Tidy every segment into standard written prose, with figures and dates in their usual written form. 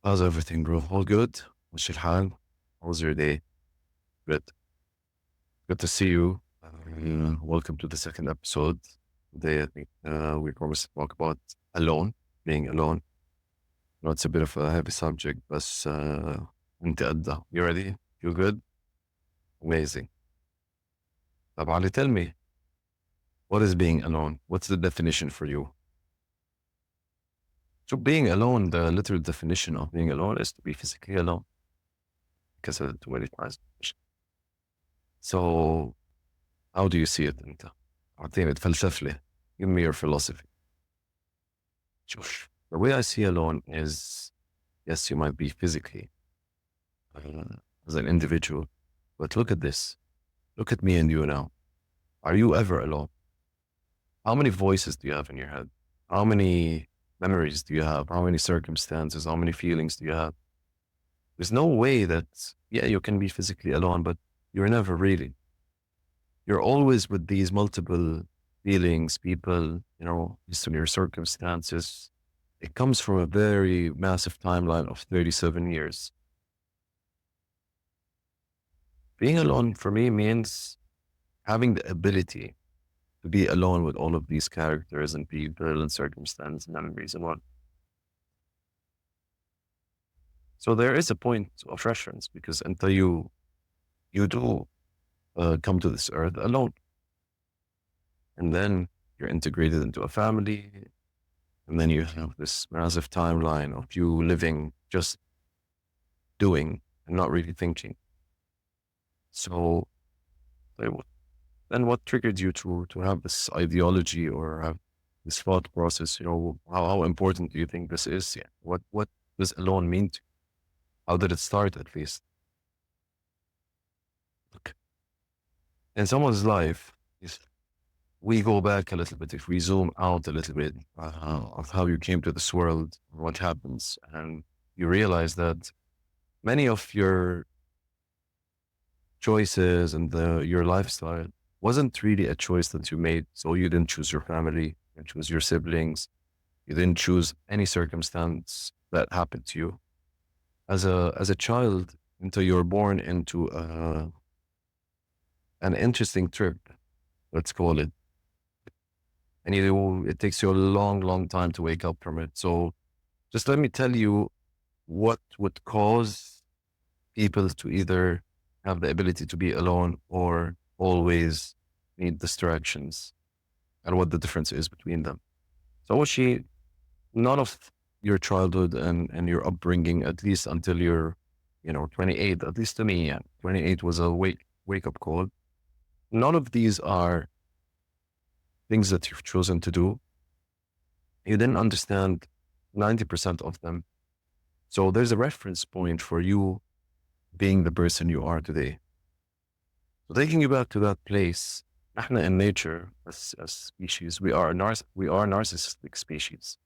How's everything, bro? All good? وش الحال? How was your day? Good. Good to see you. Welcome to the second episode. Today, I think we're going to talk about alone, being alone. I know it's a bit of a heavy subject, but انت قدها. You ready? You good? Amazing. طب Ali, tell me, what is being alone? What's the definition for you? So being alone, the literal definition of being alone is to be physically alone because of the way it was. So how do you see it انت؟ أعطيني تفلسف لي. Give me your philosophy. شوف, the way I see alone is, yes, you might be physically as an individual, but look at this. Look at me and you now. Are you ever alone? How many voices do you have in your head? How many memories do you have? How many circumstances? How many feelings do you have? There's no way that, yeah, you can be physically alone, but you're never really. You're always with these multiple feelings, people, based on your circumstances. It comes from a very massive timeline of 37 years. Being alone for me means having the ability to be alone with all of these characters and people and circumstances and memories and what. So there is a point of reference because until you do come to this earth alone, and then you're integrated into a family, and then you have this massive timeline of you living just doing and not really thinking. So then what triggered you to have this ideology or have this thought process? How important do you think this is? Yeah. What does alone mean to you? How did it start at least? Look, in someone's life, if we go back a little bit, if we zoom out a little bit of how you came to this world, what happens, and you realize that many of your choices and your lifestyle wasn't really a choice that you made. So you didn't choose your family, you didn't choose your siblings, you didn't choose any circumstance that happened to you. As a child, until you're born into an interesting trip, let's call it, and it takes you a long, long time to wake up from it. So just let me tell you what would cause people to either have the ability to be alone or always need distractions, and what the difference is between them. So none of your childhood and your upbringing, at least until you're, 28, at least to me, yeah, 28 was a wake up call. None of these are things that you've chosen to do. You didn't understand 90% of them. So there's a reference point for you being the person you are today. So taking you back to that place, احنا in nature as species, we are narcissistic species.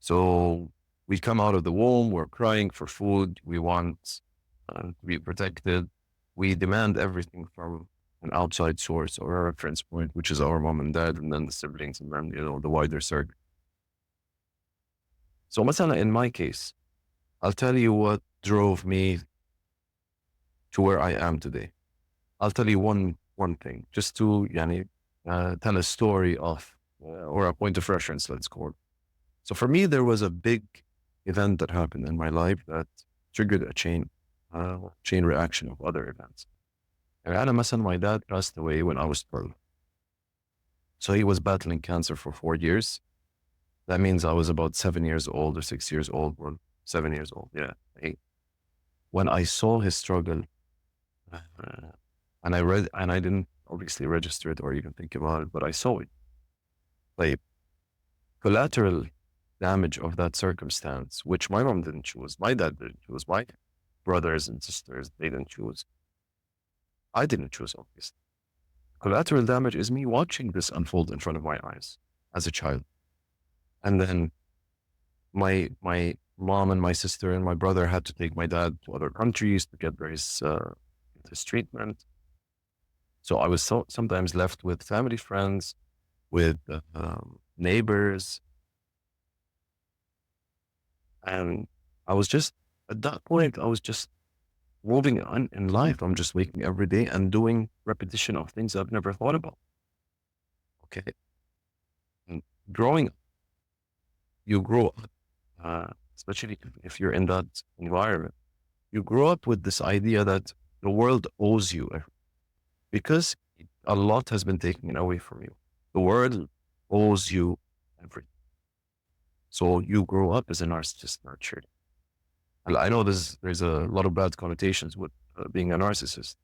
So we come out of the womb, we're crying for food, we want to be protected. We demand everything from an outside source or a reference point, which is our mom and dad, and then the siblings, and then, the wider circle. So مثلا in my case, I'll tell you what drove me to where I am today. I'll tell you one thing, just to tell a story of, or a point of reference, let's call it. So for me, there was a big event that happened in my life that triggered a chain reaction of other events. And أنا مثلا, my dad passed away when I was 12. So he was battling cancer for 4 years. That means I was about 7 years old or 6 years old, or 7 years old. Yeah, 8. When I saw his struggle, and I didn't obviously register it or even think about it, but I saw it. Like collateral damage of that circumstance, which my mom didn't choose, my dad didn't choose, my brothers and sisters, they didn't choose. I didn't choose, obviously. Collateral damage is me watching this unfold in front of my eyes as a child. And then my mom and my sister and my brother had to take my dad to other countries to get his treatment. So I was sometimes left with family friends, with neighbors. And I was just At that point, I was just moving on in life. I'm just waking every day and doing repetition of things I've never thought about. Okay. And growing, you grow up, especially if you're in that environment, you grow up with this idea that the world owes you because a lot has been taken away from you. The world owes you everything. So you grow up as a narcissist nurtured. And I know there's a lot of bad connotations with being a narcissist,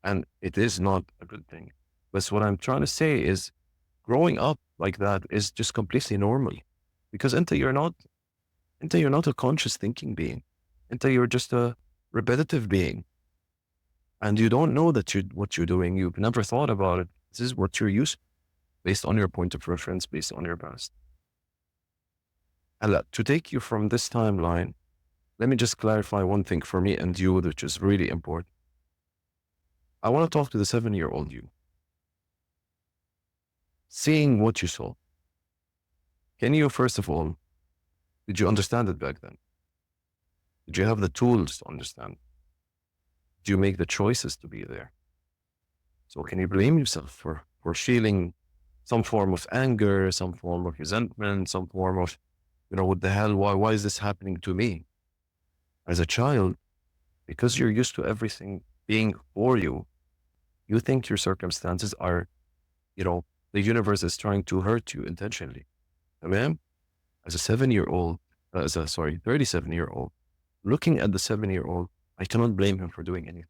and it is not a good thing. But what I'm trying to say is growing up like that is just completely normal because until you're not a conscious thinking being, until you're just a repetitive being, and you don't know that you what you're doing. You've never thought about it. This is what you're used to, based on your point of reference, based on your past. And to take you from this timeline, let me just clarify one thing for me and you, which is really important. I want to talk to the 7-year-old you. Seeing what you saw, can you, first of all, did you understand it back then? Did you have the tools to understand? Did you make the choices to be there? So can you blame yourself for feeling some form of anger, some form of resentment, some form of, what the hell? Why is this happening to me? As a child, because you're used to everything being for you, you think your circumstances are, the universe is trying to hurt you intentionally. I mean, as a 7-year-old, 37-year-old, looking at the 7-year-old, I cannot blame him for doing anything.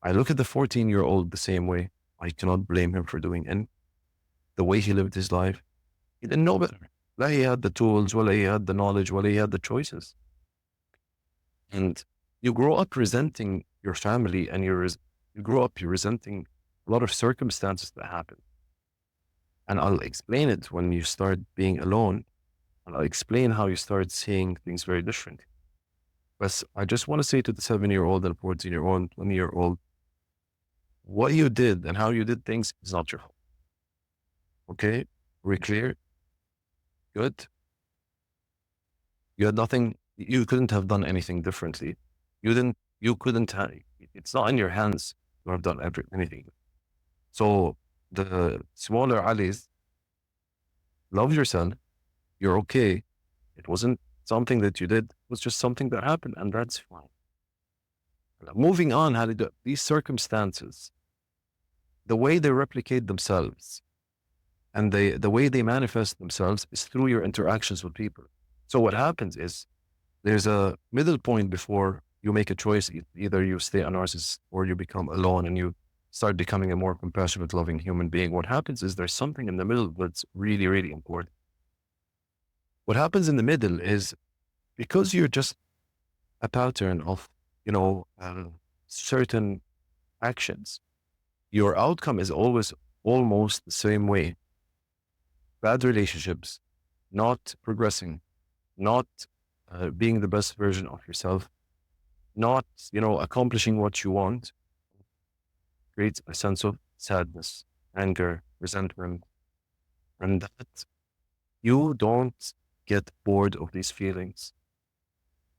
I look at the 14-year-old the same way. I cannot blame him for doing anything. The way he lived his life, he didn't know better. Well, he had the tools, well, he had the knowledge, well, he had the choices. And you grow up resenting your family and you're resenting a lot of circumstances that happen. And I'll explain it when you start being alone. And I'll explain how you start seeing things very different. But I just want to say to the 7-year-old and 14-year-old, 20-year-old, what you did and how you did things is not your fault. Okay? We're clear? Good. You had nothing, you couldn't have done anything differently. You couldn't have, it's not in your hands to have done anything. So the smaller Alis, love yourself. You're okay. It wasn't something that you did. It was just something that happened, and that's fine. Moving on, these circumstances, the way they replicate themselves and the way they manifest themselves is through your interactions with people. So what happens is there's a middle point before you make a choice. Either you stay a narcissist or you become alone and you start becoming a more compassionate, loving human being. What happens is there's something in the middle that's really, really important. What happens in the middle is because you're just a pattern of, certain actions, your outcome is always almost the same way. Bad relationships, not progressing, not being the best version of yourself, not, accomplishing what you want, creates a sense of sadness, anger, resentment, and that you don't get bored of these feelings.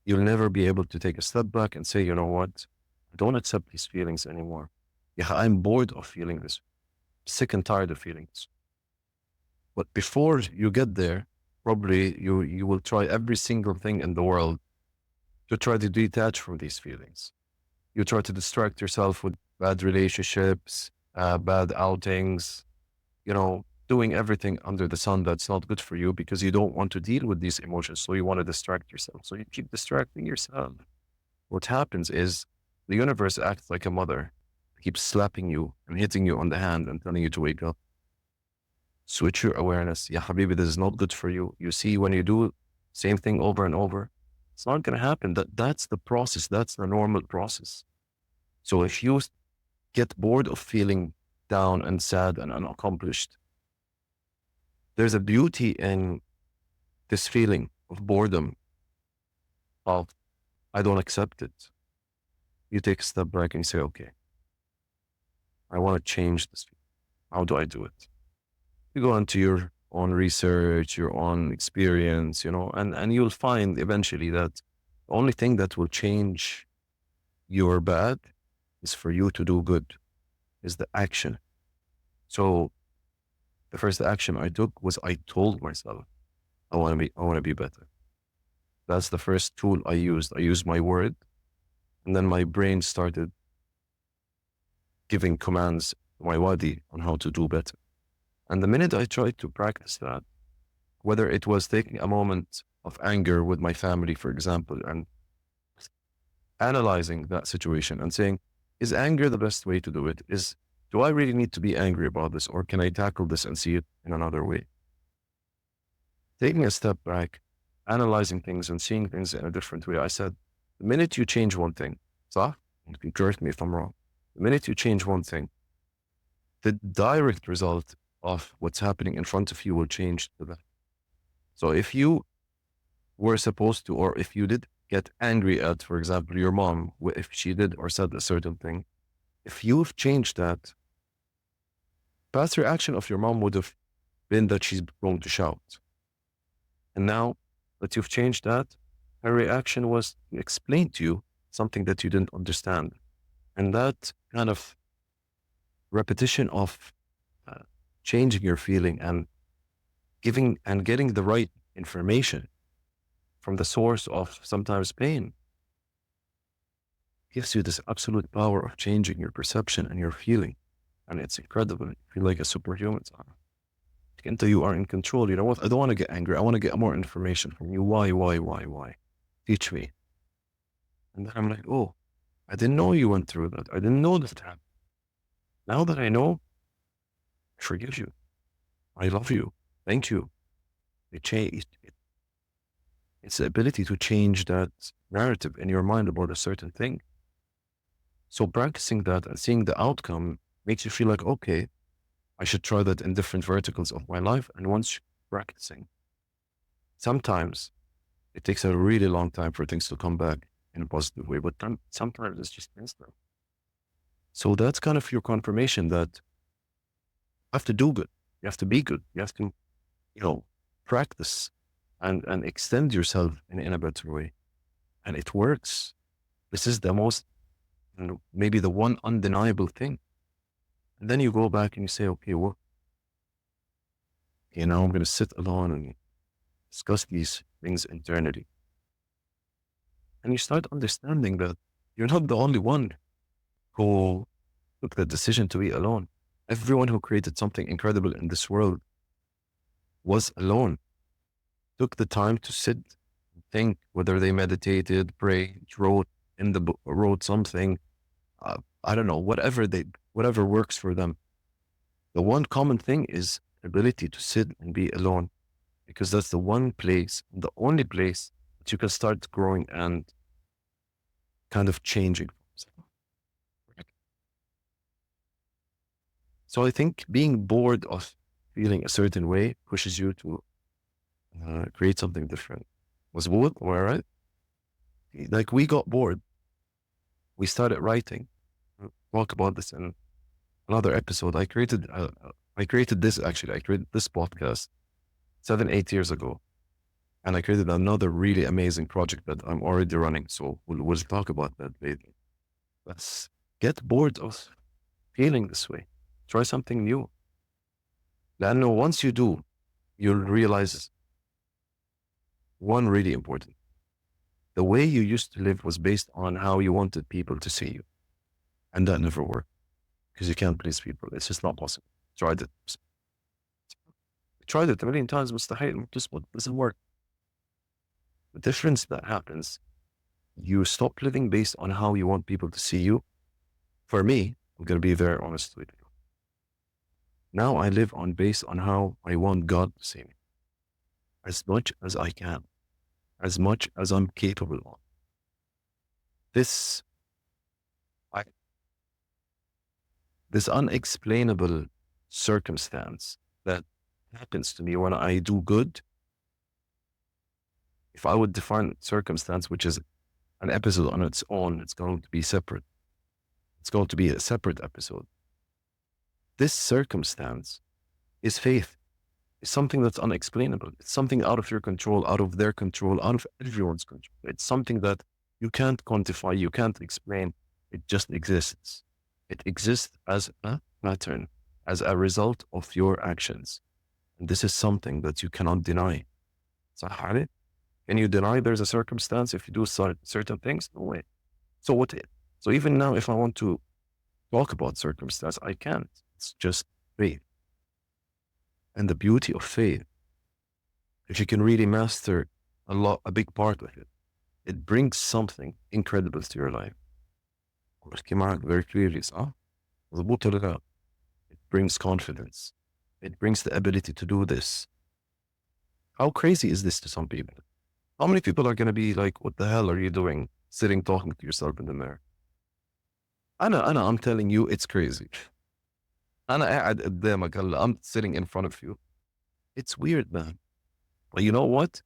You'll never be able to take a step back and say, you know what? I don't accept these feelings anymore. Yeah, I'm bored of feeling this, sick and tired of feeling this. But before you get there, probably you will try every single thing in the world to try to detach from these feelings. You try to distract yourself with bad relationships, bad outings, doing everything under the sun that's not good for you because you don't want to deal with these emotions. So you want to distract yourself. So you keep distracting yourself. What happens is the universe acts like a mother, keeps slapping you and hitting you on the hand and telling you to wake up. Switch your awareness. Yeah, Habibi, this is not good for you. You see, when you do same thing over and over, it's not going to happen. That's the process. That's the normal process. So if you get bored of feeling down and sad and unaccomplished, there's a beauty in this feeling of boredom, of I don't accept it. You take a step back and say, okay, I want to change this. How do I do it? You go into your own research, your own experience, and you'll find eventually that The only thing that will change your bad is for you to do good, is the action. So the first action I took was I told myself, I want to be better. That's the first tool I used. I used my word, and then my brain started giving commands to my body on how to do better. And the minute I tried to practice that, whether it was taking a moment of anger with my family, for example, and analyzing that situation and saying, is anger the best way to do it? Do I really need to be angry about this, or can I tackle this and see it in another way? Taking a step back, analyzing things and seeing things in a different way. I said, the minute you change one thing, so you can correct me if I'm wrong. The minute you change one thing, the direct result of what's happening in front of you will change to that. So if you were supposed to, or if you did get angry at, for example, your mom, if she did or said a certain thing, if you've changed that, past reaction of your mom would have been that she's going to shout. And now that you've changed that, her reaction was to explain to you something that you didn't understand. And that kind of repetition of changing your feeling and getting the right information from the source of sometimes pain gives you this absolute power of changing your perception and your feeling. And it's incredible. You feel like a superhuman. Until you are in control. You know what? I don't want to get angry. I want to get more information from you. Why? Teach me. And then I'm like, oh, I didn't know you went through that. I didn't know this happened. Now that I know, I forgive you. I love you. Thank you. It's the ability to change that narrative in your mind about a certain thing. So practicing that and seeing the outcome makes you feel like, okay, I should try that in different verticals of my life. And once practicing, sometimes it takes a really long time for things to come back in a positive way, but sometimes it's just instant. So that's kind of your confirmation that you have to do good. You have to be good. You have to, practice and extend yourself in a better way. And it works. This is the most, maybe the one undeniable thing. And then you go back and you say, okay, well, now I'm going to sit alone and discuss these things internally. And you start understanding that you're not the only one who took the decision to be alone. Everyone who created something incredible in this world was alone, took the time to sit and think, whether they meditated, prayed, wrote in the book, wrote something, I don't know, whatever works for them. The one common thing is ability to sit and be alone, because that's the one place, the only place that you can start growing and kind of changing. So I think being bored of feeling a certain way pushes you to create something different. Was bored? Am I right? Like we got bored. We started writing. We'll talk about this in another episode. I created this actually. I created this podcast 7-8 years ago, and I created another really amazing project that I'm already running. So we'll talk about that later. Let's get bored of feeling this way. Try something new. Lano, once you do, you'll realize one really important. The way you used to live was based on how you wanted people to see you. And that never worked because you can't please people. It's just not possible. Tried it. Tried it a million times, mustahil, just what doesn't work. The difference that happens, you stop living based on how you want people to see you. For me, I'm going to be very honest with you. Now I live based on how I want God to see me. As much as I can, as much as I'm capable of. This unexplainable circumstance that happens to me when I do good, if I would define circumstance, which is an episode on its own, it's going to be separate. It's going to be a separate episode. This circumstance is faith. is something that's unexplainable. It's something out of your control, out of their control, out of everyone's control. It's something that you can't quantify, you can't explain. It just exists. It exists as a pattern, as a result of your actions. And this is something that you cannot deny. صح علي? Can you deny there's a circumstance if you do certain things? No way. So what? So even now, if I want to talk about circumstance, I can't. It's just faith. And the beauty of faith, if you can really master a big part of it, it brings something incredible to your life. بحكي معك very clearly, صح؟ مظبوط ولا لا؟ It brings confidence. It brings the ability to do this. How crazy is this to some people? How many people are going to be like, what the hell are you doing? Sitting talking to yourself in the mirror. I'm telling you, it's crazy. أنا قاعد قدامك هلا. I'm sitting in front of you. It's weird, man. But you know what?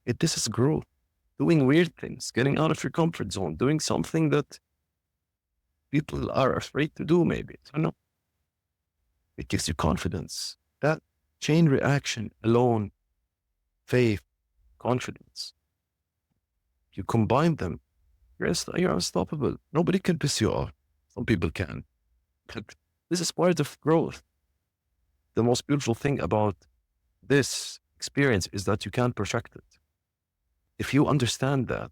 This is growth. Doing weird things, getting out of your comfort zone, doing something that people are afraid to do, maybe. I don't know. It gives you confidence. That chain reaction alone, faith, confidence, you combine them, you're unstoppable. Nobody can piss you off. Some people can. But this is part of growth. The most beautiful thing about this experience is that you can't perfect it. If you understand that,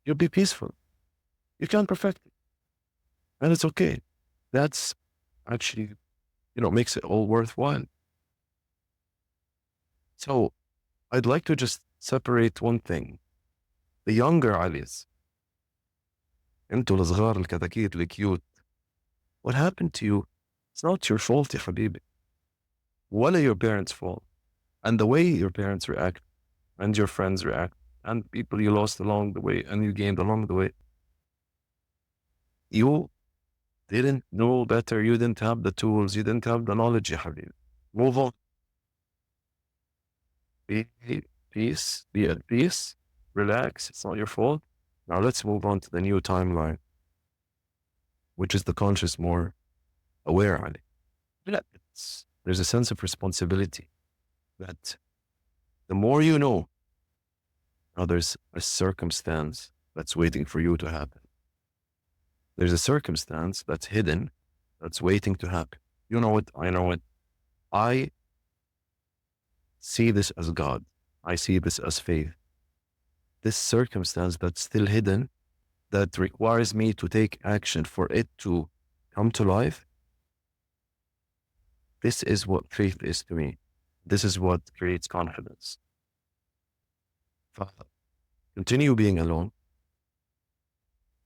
you'll be peaceful. You can't perfect it. And it's okay. That's actually, makes it all worthwhile. So I'd like to just separate one thing. The younger Alias, انتوا الصغار الكتاكيت الكيوت, what happened to you, it's not your fault, يا حبيبي. ولا your parents' fault. And the way your parents react and your friends react and people you lost along the way and you gained along the way, you didn't know better. You didn't have the tools. You didn't have the knowledge, يا حبيبي. Move on. Be peace. Be at peace. Relax. It's not your fault. Now let's move on to the new timeline, which is the conscious, more aware, Ali. There's a sense of responsibility that the more you know, now there's a circumstance that's waiting for you to happen. There's a circumstance that's hidden, that's waiting to happen. You know it. I know it. I see this as God. I see this as faith. This circumstance that's still hidden, that requires me to take action for it to come to life. This is what faith is to me. This is what creates confidence. Continue being alone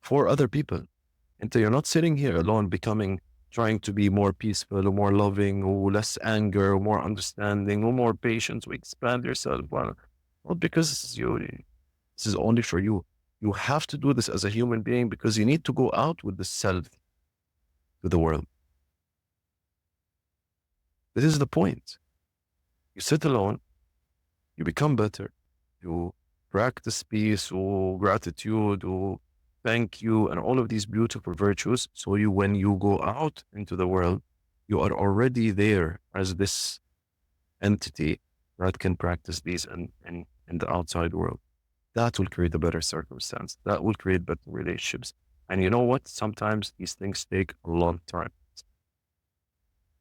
for other people. Until you're not sitting here alone, trying to be more peaceful or more loving or less anger or more understanding or more patient to expand yourself. Well, not because this is only for you. You have to do this as a human being because you need to go out with the self to the world. This is the point. You sit alone, you become better, you practice peace or gratitude or thank you and all of these beautiful virtues. So when you go out into the world, you are already there as this entity that can practice these in the outside world. That will create a better circumstance. That will create better relationships. And you know what? Sometimes these things take a long time.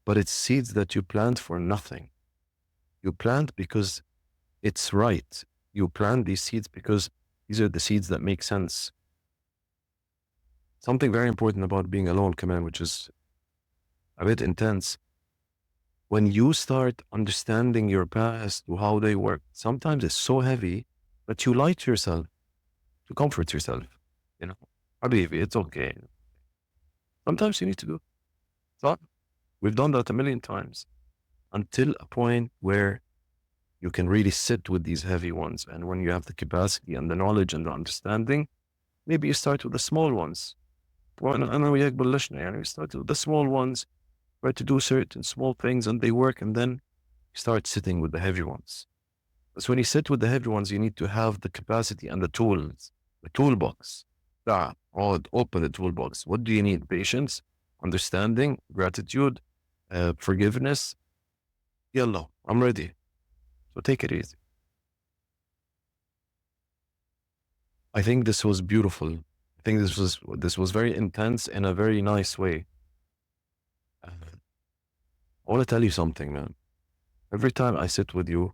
But it's seeds that you plant for nothing. You plant because it's right. You plant these seeds because these are the seeds that make sense. Something very important about being alone, Kaman, which is a bit intense. When you start understanding your past, how they work, sometimes it's so heavy that you lie to yourself to comfort yourself. Habibi, it's okay. Sometimes you need to do. So we've done that a million times until a point where you can really sit with these heavy ones. And when you have the capacity and the knowledge and the understanding, maybe you start with the small ones. أنا وياك بلشنا يعني. We start with the small ones, try to do certain small things and they work, and then you start sitting with the heavy ones. So when you sit with the heavy ones, you need to have the capacity and the tools, the toolbox. Open the toolbox. What do you need? Patience, understanding, gratitude, forgiveness, Yalla, I'm ready. So take it easy. I think this was beautiful. I think this was very intense in a very nice way. Uh, I want to tell you something, man. Every time I sit with you,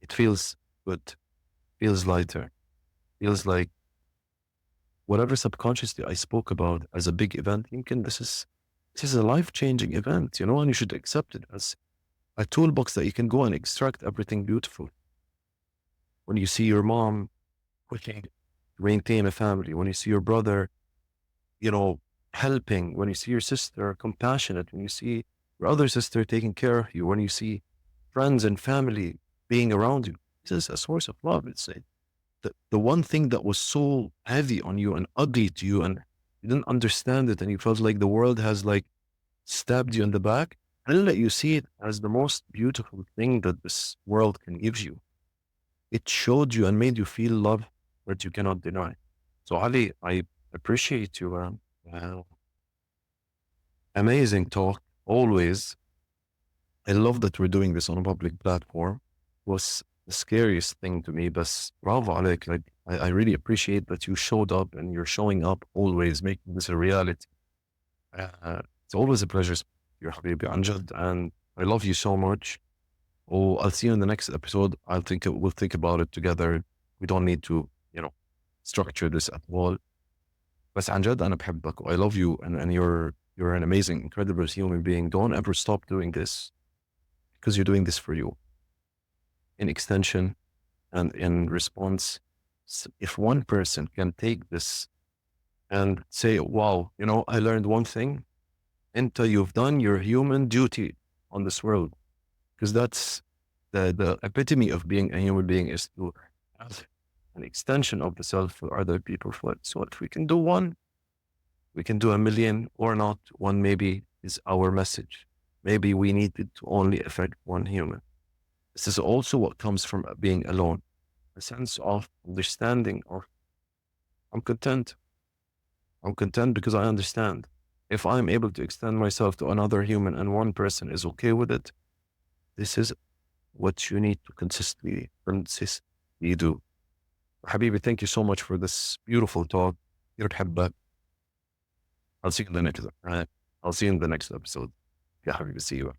it feels good, feels lighter, feels like whatever subconsciously I spoke about as a big event, thinking this is a life-changing event, and you should accept it as a toolbox that you can go and extract everything beautiful. When you see your mom working to maintain a family, when you see your brother, you know, helping, when you see your sister compassionate, when you see your other sister taking care of you, when you see friends and family being around you, this is a source of love. It's the one thing that was so heavy on you and ugly to you, and you didn't understand it, and you felt like the world has like stabbed you in the back, and then let you see it as the most beautiful thing that this world can give you. It showed you and made you feel love that you cannot deny. So Ali, I appreciate you. Wow. Amazing talk. Always. I love that we're doing this on a public platform. Was the scariest thing to me, but bravo عليك. Like, I really appreciate that you showed up and you're showing up always, making this a reality. It's always a pleasure, your Habibi Anjad, and I love you so much. Oh, I'll see you in the next episode. We'll think about it together. We don't need to, structure this at all. بس عن جد أنا بحبك. I love you, and you're an amazing, incredible human being. Don't ever stop doing this because you're doing this for you. In extension and in response, if one person can take this and say, wow, I learned one thing, until you've done your human duty on this world, because that's the epitome of being a human being, is to have an extension of the self for other people. So if we can do one, we can do a million or not. One maybe is our message. Maybe we needed to only affect one human. This is also what comes from being alone, a sense of understanding, or I'm content. I'm content because I understand. If I'm able to extend myself to another human and one person is okay with it, this is what you need to consistently do. Habibi, thank you so much for this beautiful talk. يرحب. I'll see you in the next. I'll see you in the next episode. Yeah, Habibi, see you.